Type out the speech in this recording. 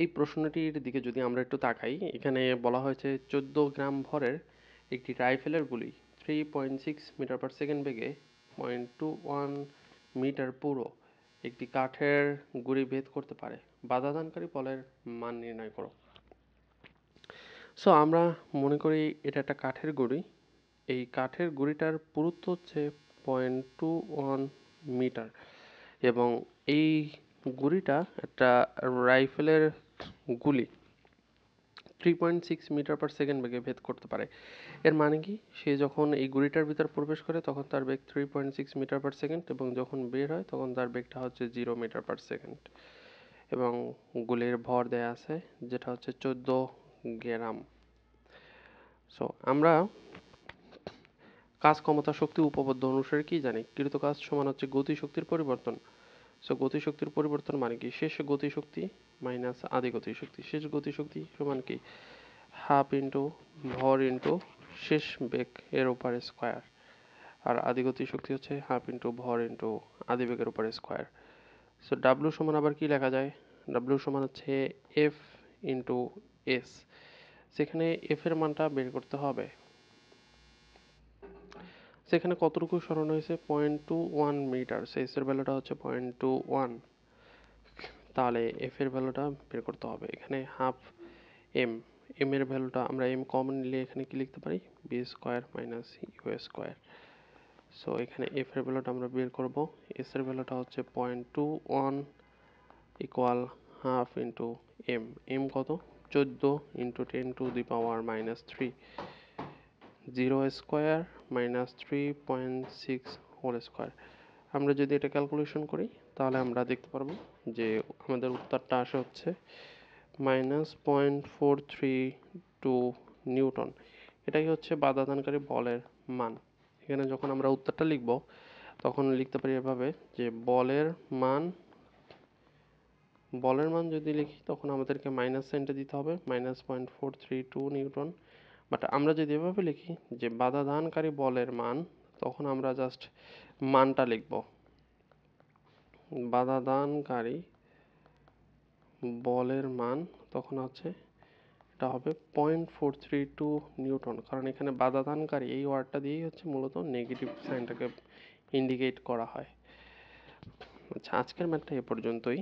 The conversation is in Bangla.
এই প্রশ্নটির দিকে যদি আমরা একটু তাকাই, এখানে বলা হয়েছে 14 গ্রাম ভরের একটি রাইফেলের গুলি 3.6 মিটার পার সেকেন্ড বেগে 0.21 মিটার পুরো একটি কাঠের গুঁড়ি ভেদ করতে পারে। বাধাদানকারী বলের মান নির্ণয় করো। সো আমরা মনে করি এটা একটা কাঠের গুঁড়ি। এই কাঠের গুঁড়িটার পুরুত্ব হচ্ছে 0.21 মিটার এবং এই গুলিটা একটা রাইফেলের গুলি 3.6 মিটার পার সেকেন্ড বেগে ভেদ করতে পারে। এর মানে কি, সে যখন এই গুলিটার ভিতর প্রবেশ করে তখন তার বেগ 3.6 মিটার পার সেকেন্ড এবং যখন বের হয় তখন তার বেগটা হচ্ছে 0 মিটার পার সেকেন্ড এবং গুলির ভর দেয়া আছে যেটা হচ্ছে 14 গ্রাম। সো আমরা কাজ ক্ষমতা শক্তি উপপাদ্য অনুসারে কি জানি, কৃত কাজ সমান হচ্ছে গতিশক্তির পরিবর্তন। সো গতিশক্তির পরিবর্তন মানে কি, শেষ গতিশক্তি মাইনাস আদি গতিশক্তি। শেষ গতিশক্তি সমান কি, হাফ ইন্টু ভর ইন্টু শেষ বেগ এর উপর স্কোয়ার, আর আদি গতিশক্তি হচ্ছে হাফ ইন্টু ভর ইন্টু আদি বেগের উপর স্কোয়ার। সো ডাব্লিউ সমান আবার কি লেখা যায়, ডাব্লিউ সমান হচ্ছে এফ ইন্টু এস। সেখানে এফ এর মানটা বের করতে হবে। সেখানে কতটুকু সরণ হয়েছে, 0.21 মিটার। এস এর ভ্যালুটা হচ্ছে 0.21, তাহলে এফ এর ভ্যালুটা বের করতে হবে। এখানে হাফ এম, এম এর ভ্যালুটা আমরা এম কমন নিলে এখানে কি লিখতে পারি, b square minus u square. So এখানে এফ এর ভ্যালুটা আমরা বের করব। এস এর ভ্যালুটা হচ্ছে 0.21 equal half into M. M কত, 14 into 10 to the power minus 3, 0 square minus 3.6 whole square. আমরা যদি এটা ক্যালকুলেশন করি তাহলে আমরা দেখতে পারবো যে আমাদের উত্তরটা আসে হচ্ছে -0.432 নিউটন। এটাই হচ্ছে বাধাদানকারী বলের মান। এখানে যখন আমরা উত্তরটা লিখব তখন লিখতে পারি এভাবে যে বলের মান যদি লিখি তখন আমাদেরকে মাইনাস সাইনটা দিতে হবে, -0.432 নিউটন। বাট আমরা যদি এভাবে লিখি যে বাধাদানকারী বলের মান, তখন আমরা জাস্ট মানটা লিখব, বাধাদানকারী বলের মান তখন হচ্ছে এটা হবে 0.432 নিউটন, কারণ এখানে বাধাদানকারী এই ওয়ার্ডটা দিয়েই হচ্ছে মূলত নেগেটিভ সাইনটাকে ইন্ডিকেট করা হয়। আচ্ছা, আজকের ম্যাথটা এ পর্যন্তই।